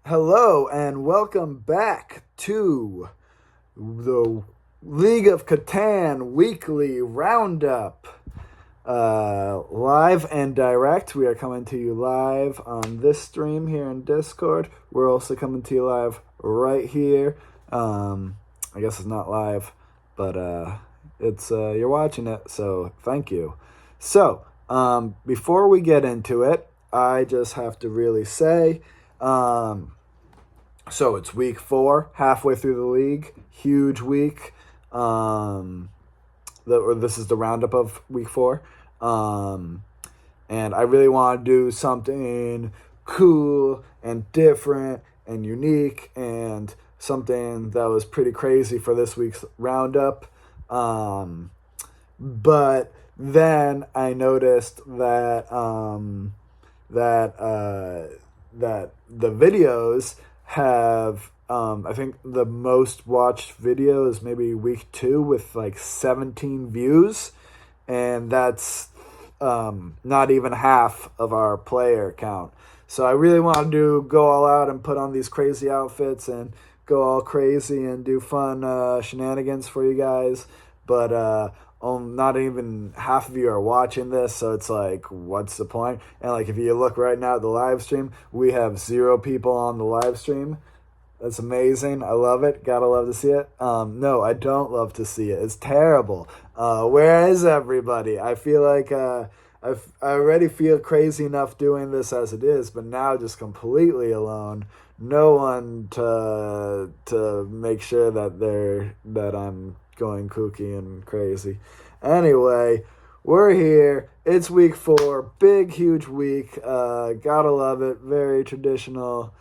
Hello and welcome back to the League of Catan Weekly Roundup. Live and direct. We are coming to you live on this stream here in Discord. We're also coming to you live right here. I guess it's not live, but it's you're watching it, so thank you. So, before we get into it, I just have to really say, so it's week 4, halfway through the league, huge week. This is the roundup of week 4. And I really want to do something cool and different and unique and something that was pretty crazy for this week's roundup. But then I noticed that that the videos have I think the most watched video is maybe week 2 with like 17 views, and that's not even half of our player count. So I really want to go all out and put on these crazy outfits and go all crazy and do fun shenanigans for you guys, but not even half of you are watching this, so it's like, what's the point? And like, if you look right now at the live stream, we have 0 people on the live stream. That's amazing. I love it. Gotta love to see it. No, I don't love to see it. It's terrible. Where is everybody? I feel like I already feel crazy enough doing this as it is, but now just completely alone. No one to make sure that I'm going kooky and crazy. Anyway, we're here. It's week 4. Big, huge week. Gotta love it. Very traditional.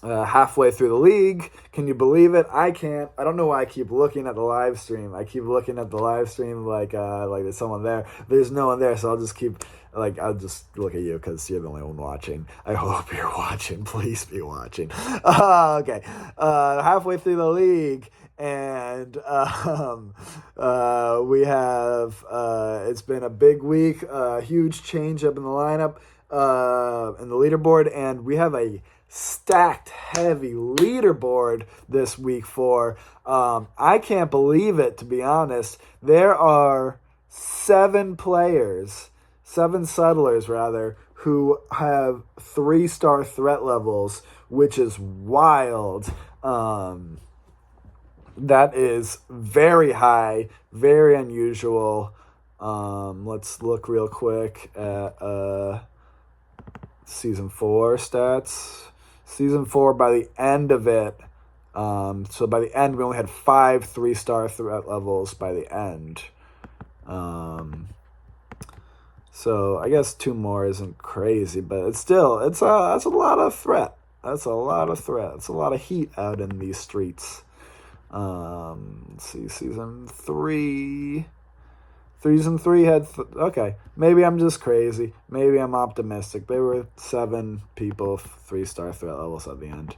Halfway through the league. Can you believe it? I can't. I don't know why I keep looking at the live stream. I keep looking at the live stream like there's someone there. There's no one there, so I'll just look at you because you're the only one watching. I hope you're watching. Please be watching. Okay. Halfway through the league, and we have it's been a big week. Huge change up in the lineup, in the leaderboard, and we have a stacked heavy leaderboard this week 4. I can't believe it, to be honest. There are 7 settlers rather, who have 3-star threat levels, which is wild. That is very high, very unusual. Let's look real quick at season 4 stats. Season 4, by the end of it, so by the end, we only had 5 3-star threat levels by the end. So I guess 2 more isn't crazy, but it's still, that's a lot of threat. That's a lot of threat. It's a lot of heat out in these streets. Let's see, season 3. Season 3 had, okay, maybe I'm just crazy. Maybe I'm optimistic. There were 7 people, 3-star threat levels at the end.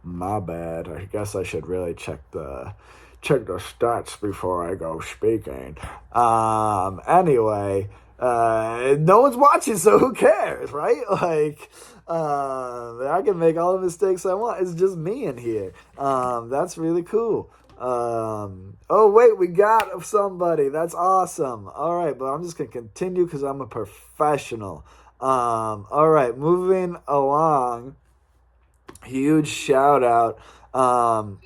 My bad. I guess I should really check the stats before I go speaking. Anyway, no one's watching, so who cares, right? Like, I can make all the mistakes I want. It's just me in here. That's really cool. Oh wait, we got somebody. That's awesome. All right, but I'm just gonna continue because I'm a professional. All right, moving along. Huge shout out.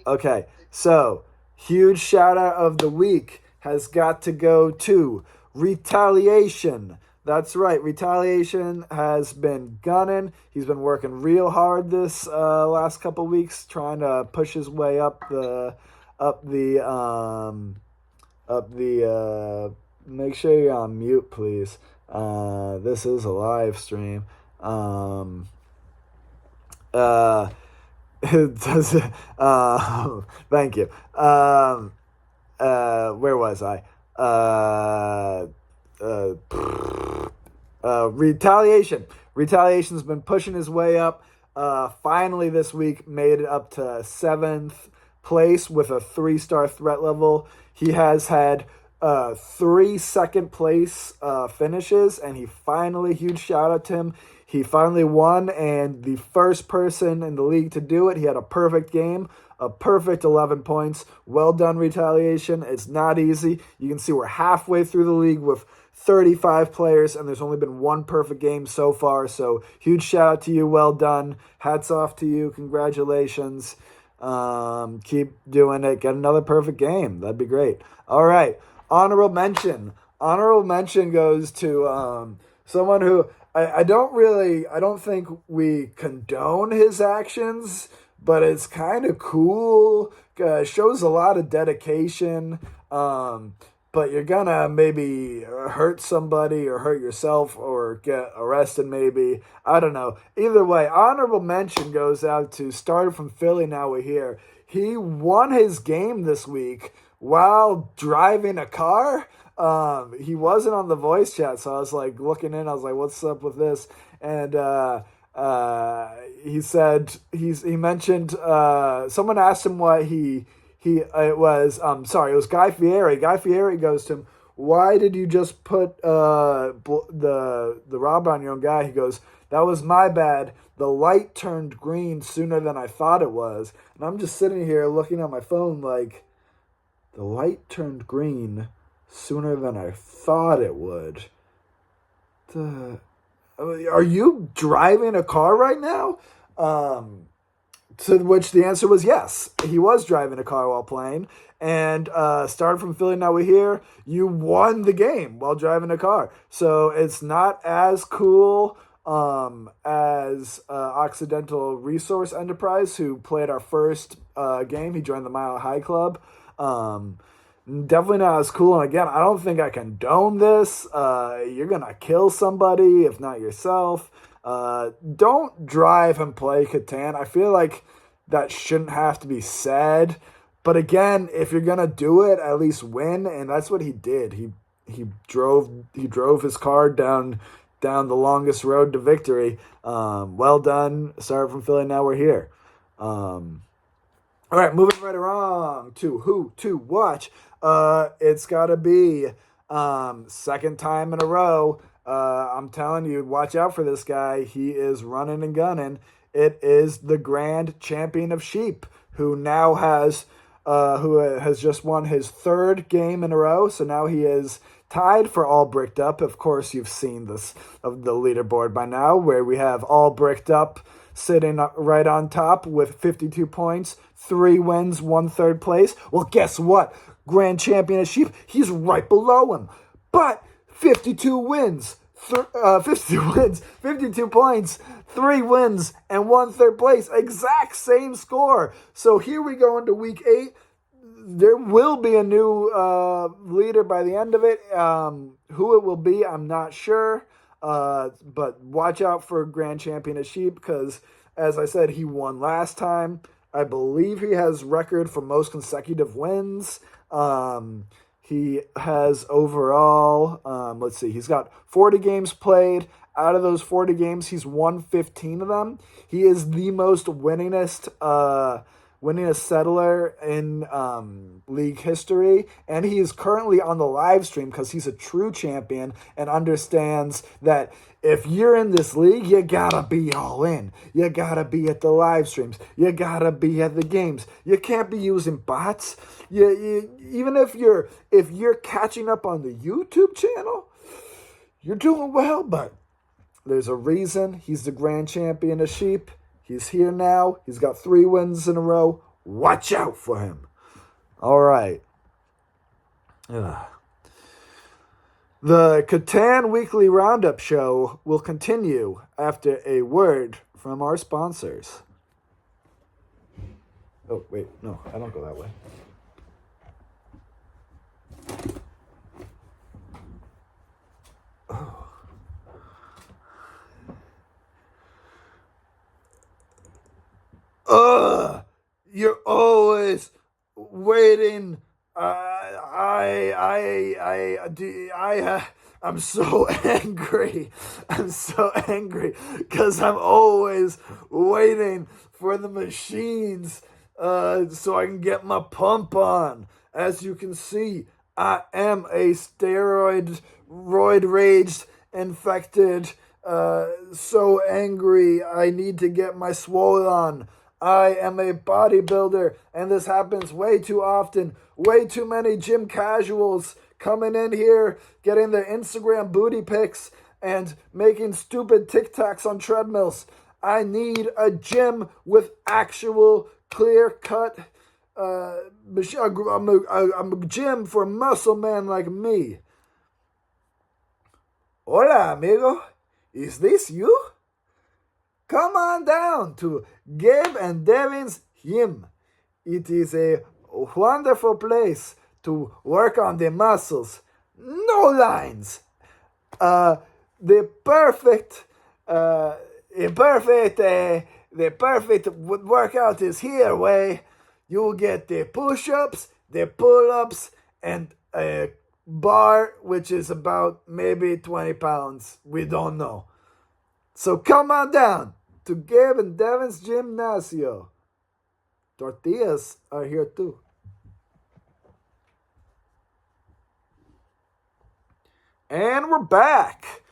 Okay, so huge shout out of the week has got to go to Retaliation. That's right, Retaliation has been gunning. He's been working real hard this last couple weeks, trying to push his way up the make sure you're on mute, please. This is a live stream. It does thank you. Where was I? Retaliation. Retaliation's been pushing his way up. Finally this week made it up to 7th place with a 3-star threat level. He has had 3 second place finishes, and he finally, huge shout out to him, he finally won, and the first person in the league to do it. He had a perfect game, a perfect 11 points. Well done, Retaliation. It's not easy. You can see we're halfway through the league with 35 players, and there's only been one perfect game so far. So huge shout out to you. Well done. Hats off to you. Congratulations. Keep doing it. Get another perfect game. That'd be great. All right. Honorable mention. Honorable mention goes to someone who I don't think we condone his actions, but it's kind of cool. Shows a lot of dedication. But you're gonna maybe hurt somebody or hurt yourself or get arrested maybe. I don't know. Either way, honorable mention goes out to started from Philly, now we're here. He won his game this week while driving a car. He wasn't on the voice chat, so I was like looking in. I was like, "What's up with this?" And he said he mentioned someone asked him what it was Guy Fieri. Guy Fieri goes to him, "Why did you just put the rob on your own guy?" He goes, "That was my bad. The light turned green sooner than I thought it was." And I'm just sitting here looking at my phone like, the light turned green sooner than I thought it would. Are you driving a car right now? To which the answer was yes. He was driving a car while playing. And started from Philly, now we're here. You won the game while driving a car. So it's not as cool as Occidental Resource Enterprise, who played our first game. He joined the Mile High Club. Definitely not as cool. And again, I don't think I condone this. You're going to kill somebody, if not yourself. Don't drive and play Catan. I feel like that shouldn't have to be said. But again, if you're gonna do it, at least win, and that's what he did. He drove his car down the longest road to victory. Well done. Started from Philly, now we're here. All right, moving right along to who to watch. It's gotta be second time in a row. I'm telling you, watch out for this guy. He is running and gunning. It is the Grand Champion of Sheep, who now has just won his third game in a row. So now he is tied for All Bricked Up. Of course, you've seen this of the leaderboard by now, where we have All Bricked Up sitting right on top with 52 points, 3 wins, 1 third place. Well, guess what? Grand Champion of Sheep, he's right below him. But 52 wins, 52 points, 3 wins, and 1 third place. Exact same score. So here we go into week 8. There will be a new leader by the end of it. Who it will be, I'm not sure. But watch out for Grand Champion of Sheep, because, as I said, he won last time. I believe he has record for most consecutive wins. He has overall, let's see, he's got 40 games played. Out of those 40 games, he's won 15 of them. He is the most winningest settler in league history, and he is currently on the live stream because he's a true champion and understands that if you're in this league, you gotta be all in. You gotta be at the live streams. You gotta be at the games. You can't be using bots. Even if you're catching up on the YouTube channel, you're doing well. But there's a reason he's the Grand Champion of Sheep. He's here now. He's got 3 wins in a row. Watch out for him. All right. The Catan Weekly Roundup show will continue after a word from our sponsors. Oh, wait. No, I don't go that way. You're always waiting. I'm so angry. I'm so angry because I'm always waiting for the machines so I can get my pump on. As you can see, I am a roid raged, infected so angry. I need to get my swole on. I am a bodybuilder, and this happens way too often. Way too many gym casuals coming in here, getting their Instagram booty pics, and making stupid TikToks on treadmills. I need a gym with actual clear cut. I'm a gym for a muscle man like me. Hola, amigo. Is this you? Come on down to Gabe and Devin's Gym. It is a wonderful place to work on the muscles. No lines. The perfect, the perfect workout is here. Way you get the push-ups, the pull-ups, and a bar, which is about maybe 20 pounds. We don't know. So come on down to Gabe and Devin's Gymnasio. Tortillas are here too. And we're back.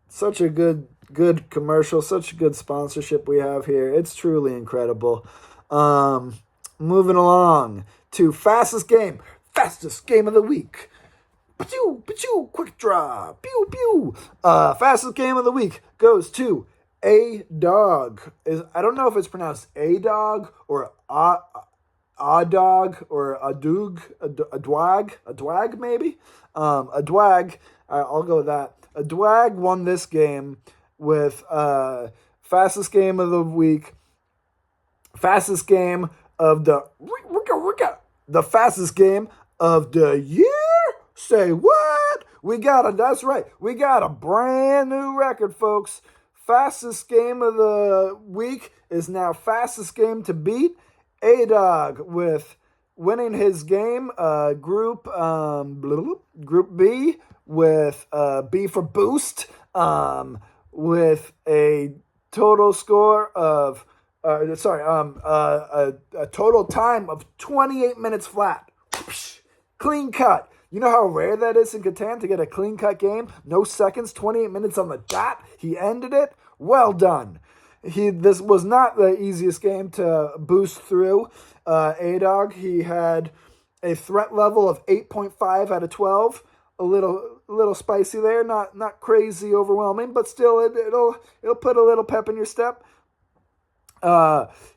Such a good commercial, such a good sponsorship we have here. It's truly incredible. Moving along to fastest game of the week. Pew, pew, quick draw. Pew, pew. Fastest game of the week goes to A Dog. I don't know if it's pronounced A Dog or a dog or a doog, a dwag maybe. A dwag. I'll go with that. A dwag won this game with fastest game of the week. Fastest game of the fastest game of the year. Say what? That's right. We got a brand new record, folks. Fastest game of the week is now fastest game to beat. A-Dog with winning his game, group B with B for Boost, with a total score of a total time of 28 minutes flat. Clean cut. You know how rare that is in Catan to get a clean cut game? No seconds, 28 minutes on the dot. He ended it. Well done. This was not the easiest game to boost through. A-Dog, he had a threat level of 8.5 out of 12. A little spicy there, not crazy overwhelming, but still it'll put a little pep in your step.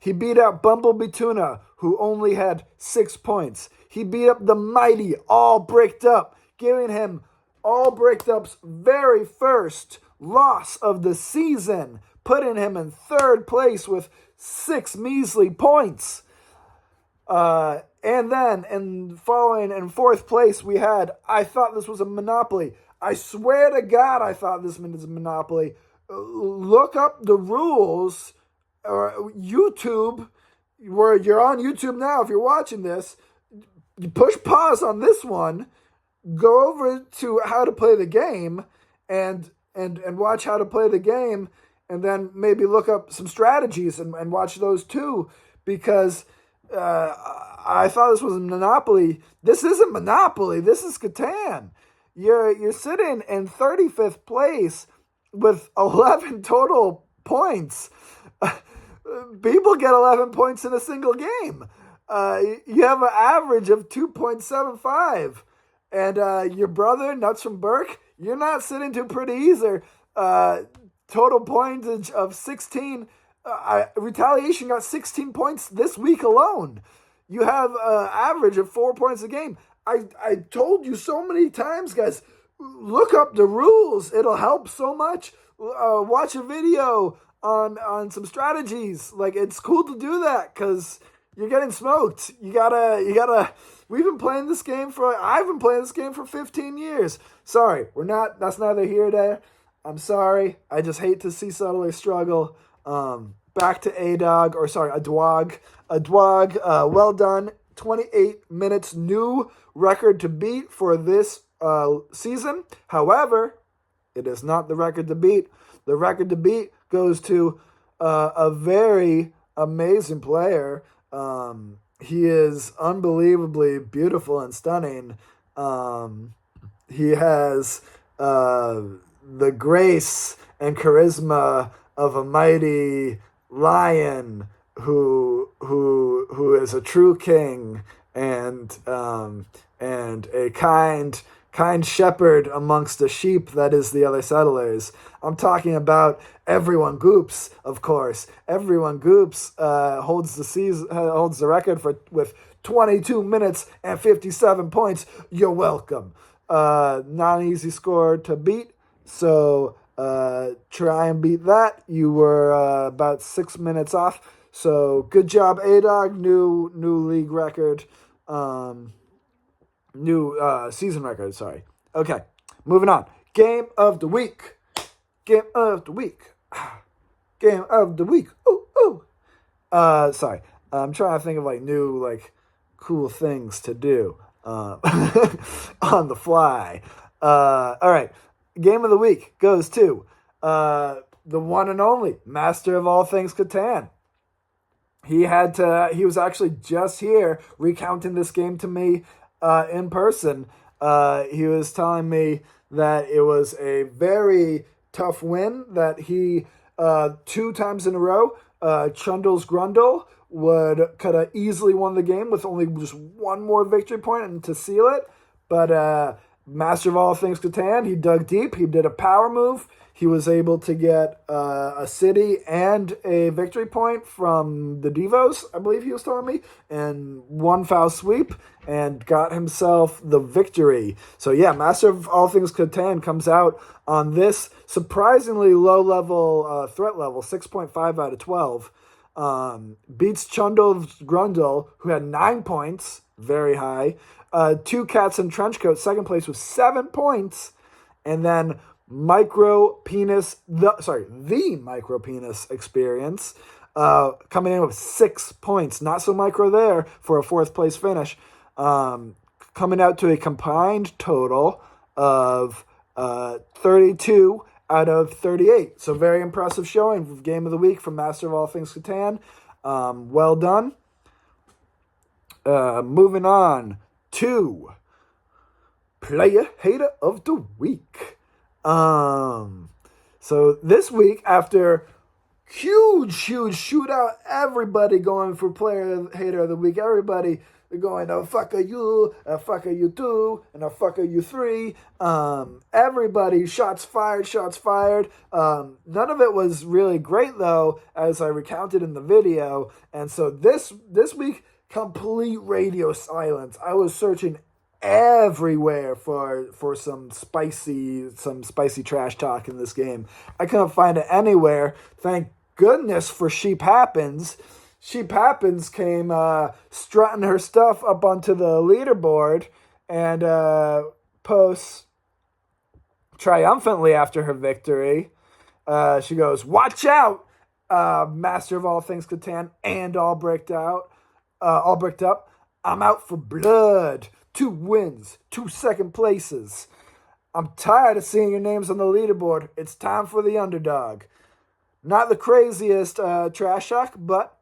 He beat out Bumblebee Tuna, who only had 6 points. He beat up the mighty All Bricked Up, giving him All Bricked Up's very first loss of the season, putting him in third place with 6 measly points. And then, in fourth place, we had I Thought This Was a Monopoly. I swear to God, I thought this was a Monopoly. Look up the rules, or YouTube, where you're on YouTube now if you're watching this. You push pause on this one, go over to how to play the game, and watch how to play the game, and then maybe look up some strategies and watch those too, because I thought this was a Monopoly. This isn't Monopoly. This is Catan. You're sitting in 35th place with 11 total points. People get 11 points in a single game. You have an average of 2.75. And your brother, Nuts from Burke, you're not sitting too pretty either. Total pointage of 16. Retaliation got 16 points this week alone. You have an average of 4 points a game. I told you so many times, guys, look up the rules. It'll help so much. Watch a video on some strategies. Like, it's cool to do that because you're getting smoked. You gotta. I've been playing this game for 15 years. Sorry, that's neither here nor there. I'm sorry. I just hate to see Subtler struggle. Back to a Dwag. A Dwag, well done. 28 minutes, new record to beat for this season. However, it is not the record to beat. The record to beat goes to a very amazing player. He is unbelievably beautiful and stunning. He has the grace and charisma of a mighty lion who is a true king and a kind shepherd amongst the sheep that is the other settlers. I'm talking about Everyone Goops, of course. Everyone Goops holds the record with 22 minutes and 57 points. You're welcome. Not an easy score to beat, so try and beat that. You were about 6 minutes off. So good job, A-Dog. New league record. New season record, sorry. Okay, moving on. Game of the week. Game of the week. Game of the week. Ooh, ooh. Sorry. I'm trying to think of new cool things to do on the fly. All right. Game of the week goes to the one and only master of all things Catan. He was actually just here recounting this game to me in person. He was telling me that it was a very tough win, that he 2 times in a row, Trundle's Grundle could have easily won the game with only just one more victory point and to seal it. But master of all things Catan, he dug deep. He did a power move. He was able to get a city and a victory point from the Devos, I believe he was telling me, and one foul sweep, and got himself the victory. So yeah, Master of All Things Catan comes out on this surprisingly low-level threat level, 6.5 out of 12. Beats Trundle's Grundle, who had 9 points, very high. 2 Cats in Trenchcoat, second place with 7 points. And then the Micro Penis Experience, coming in with 6 points. Not so micro there for a 4th place finish. Coming out to a combined total of 32 out of 38. So very impressive showing. Game of the week from Master of All Things Catan. Well done. Moving on to Player Hater of the Week. So this week, after huge shootout, everybody going for Player Hater of the Week, everybody going, oh, fuck you too, and oh, fuck you three. Everybody, shots fired. None of it was really great, though, as I recounted in the video. And so this week, complete radio silence. I was searching everywhere for some spicy trash talk in this game. I couldn't find it anywhere. Thank goodness for Sheep Happens. Sheep Happens came strutting her stuff up onto the leaderboard and posts triumphantly after her victory. She goes, "Watch out, Master of All Things Catan and all bricked up. I'm out for blood. 2 wins, 2 second places. I'm tired of seeing your names on the leaderboard. It's time for the underdog." Not the craziest trash talk, but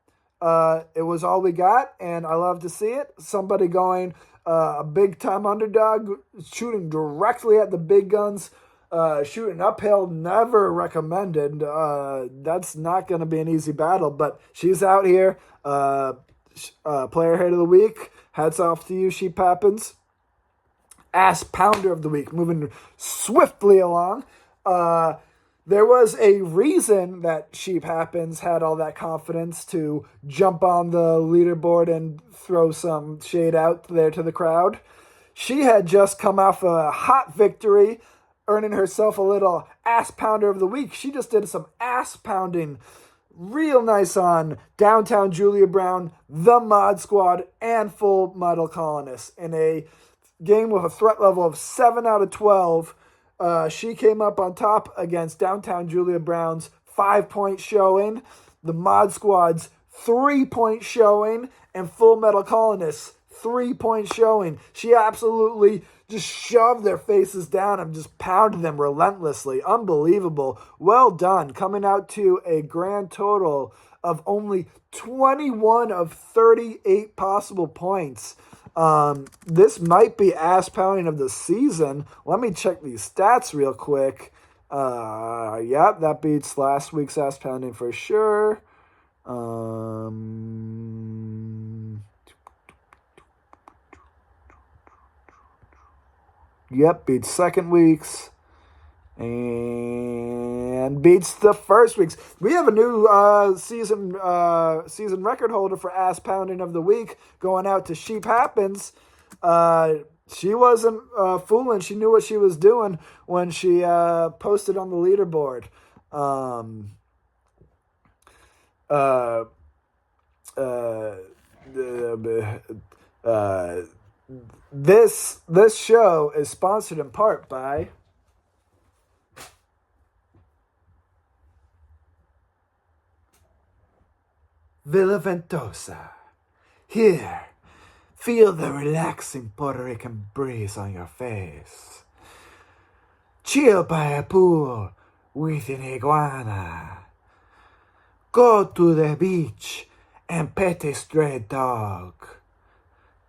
it was all we got, and I love to see it. Somebody going a big-time underdog, shooting directly at the big guns, shooting uphill, never recommended. That's not going to be an easy battle, but she's out here. Player Hater of the Week. Hats off to you, Sheep Happens. Ass Pounder of the Week. Moving swiftly along. There was a reason that Sheep Happens had all that confidence to jump on the leaderboard and throw some shade out there to the crowd. She had just come off a hot victory, earning herself a little Ass Pounder of the Week. She just did some ass pounding real nice on Downtown Julia Brown, the Mod Squad, and Full Metal Colonists. In a game with a threat level of 7 out of 12, she came up on top against Downtown Julia Brown's 5-point showing, the Mod Squad's 3-point showing, and Full Metal Colonists' 3-point showing. She absolutely just shoved their faces down and just pounded them relentlessly. Unbelievable. Well done. Coming out to a grand total of only 21 of 38 possible points. This might be ass pounding of the season. Let me check these stats real quick. Yep, that beats last week's ass pounding for sure. Yep, beats second week's. And beats the first week's. We have a new season record holder for ass pounding of the week going out to Sheep Happens. She wasn't fooling. She knew what she was doing when she posted on the leaderboard. This show is sponsored in part by Villa Ventosa. Here, feel the relaxing Puerto Rican breeze on your face. Chill by a pool with an iguana. Go to the beach and pet a stray dog.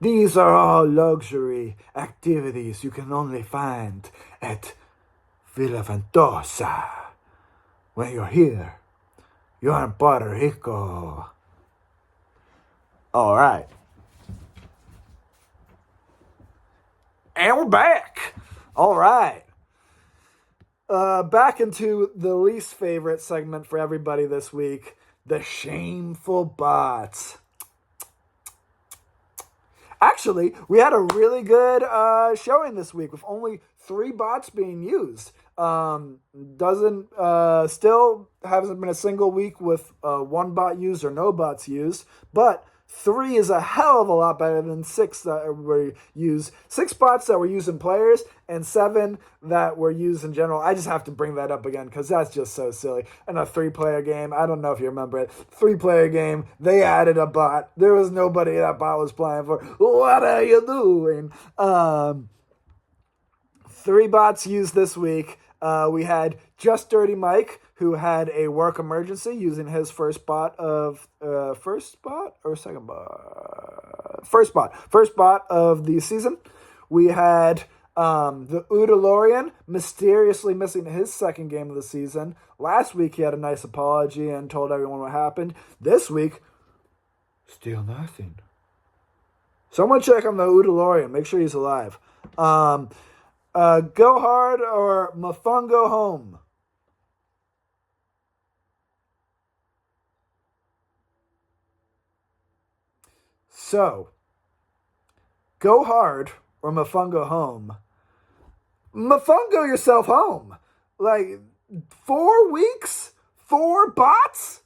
These are all luxury activities you can only find at Villa Ventosa. When you're here, you're in Puerto Rico. All right. And we're back. All right. Back into the least favorite segment for everybody this week, the shameful bots. Actually, we had a really good showing this week with only 3 bots being used. Still hasn't been a single week with 1 bot used or no bots used, but 3 is a hell of a lot better than 6 that were used. 6 bots that were used in players and 7 that were used in general. I just have to bring that up again because that's just so silly. In a 3-player game, I don't know if you remember it, 3-player game, they added a bot. There was nobody that bot was playing for. What are you doing? 3 bots used this week. We had Just Dirty Mike, who had a work emergency using his first bot of first bot of the season. We had the Udalorian mysteriously missing his second game of the season. Last week he had a nice apology and told everyone what happened. This week, still nothing. Someone check on the Udalorian. Make sure he's alive. Go Hard or Mofongo Home? So, Go Hard or Mofongo Home? Mofongo yourself home. Like, 4 weeks? 4 bots?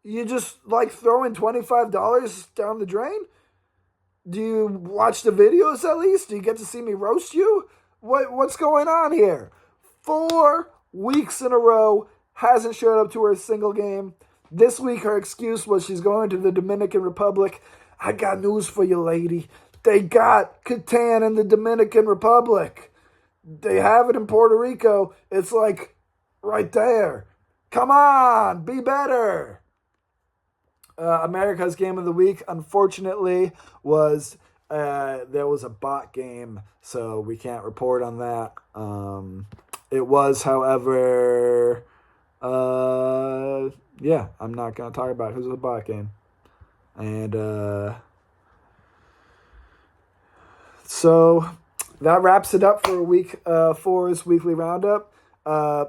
You just like throwing $25 down the drain? Do you watch the videos at least? Do you get to see me roast you? What's going on here? 4 weeks in a row, hasn't showed up to her single game. This week her excuse was she's going to the Dominican Republic. I got news for you, lady. They got Catan in the Dominican Republic. They have it in Puerto Rico. It's like right there. Come on, be better. America's Game of the Week, unfortunately, was there was a bot game, so we can't report on that. It was, however, I'm not going to talk about who's the bot game. And so that wraps it up for week 4's weekly roundup.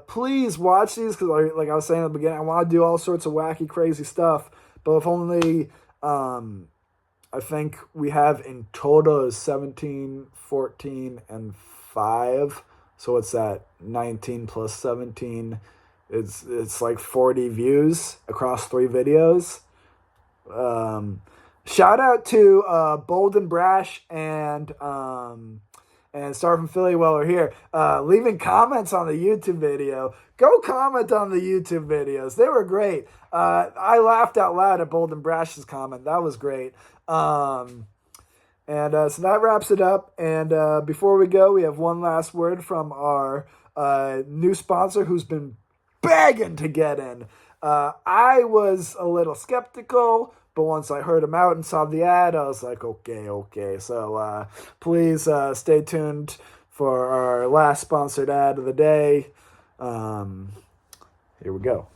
Please watch these because, like I was saying at the beginning, I want to do all sorts of wacky, crazy stuff. But if only, I think we have in total 17, 14, and 5. So what's that? 19 plus 17. It's like 40 views across 3 videos. Shout out to Bold and Brash and Star from Philly while we're here. Leaving comments on the YouTube video. Go comment on the YouTube videos. They were great. I laughed out loud at Bold and Brash's comment. That was great. So that wraps it up. And before we go, we have one last word from our new sponsor who's been begging to get in. I was a little skeptical, but once I heard him out and saw the ad, I was like, okay. So please stay tuned for our last sponsored ad of the day. Here we go.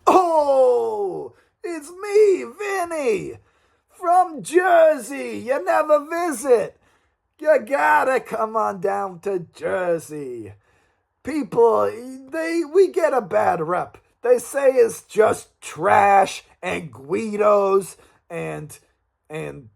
Oh, it's me, Vinny, from Jersey. You never visit. You gotta come on down to Jersey. People, we get a bad rep. They say it's just trash and Guidos and and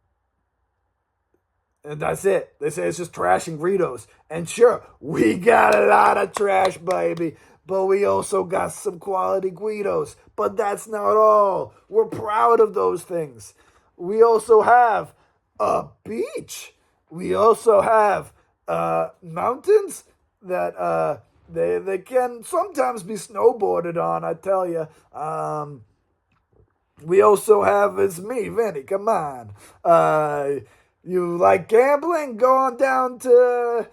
that's it. They say it's just trash and Guidos. And sure, we got a lot of trash, baby. But we also got some quality Guidos. But that's not all. We're proud of those things. We also have a beach. We also have mountains that they can sometimes be snowboarded on, I tell you. We also have, it's me, Vinny, come on. You like gambling? Go on down to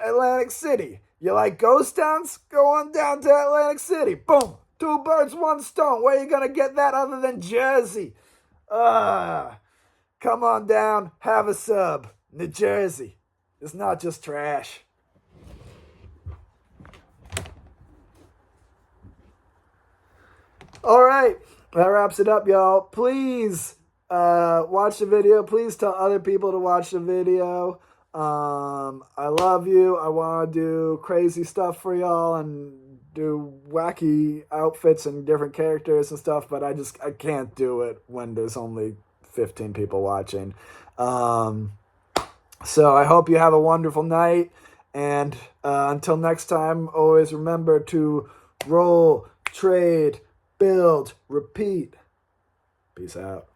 Atlantic City. You like ghost towns? Go on down to Atlantic City. Boom. 2 birds, 1 stone. Where are you going to get that other than Jersey? Come on down. Have a sub. New Jersey. It's not just trash. All right. That wraps it up, y'all. Please watch the video. Please tell other people to watch the video. I love you. I want to do crazy stuff for y'all and do wacky outfits and different characters and stuff, but I can't do it when there's only 15 people watching. So I hope you have a wonderful night, and until next time, always remember to roll, trade, build, repeat. Peace out.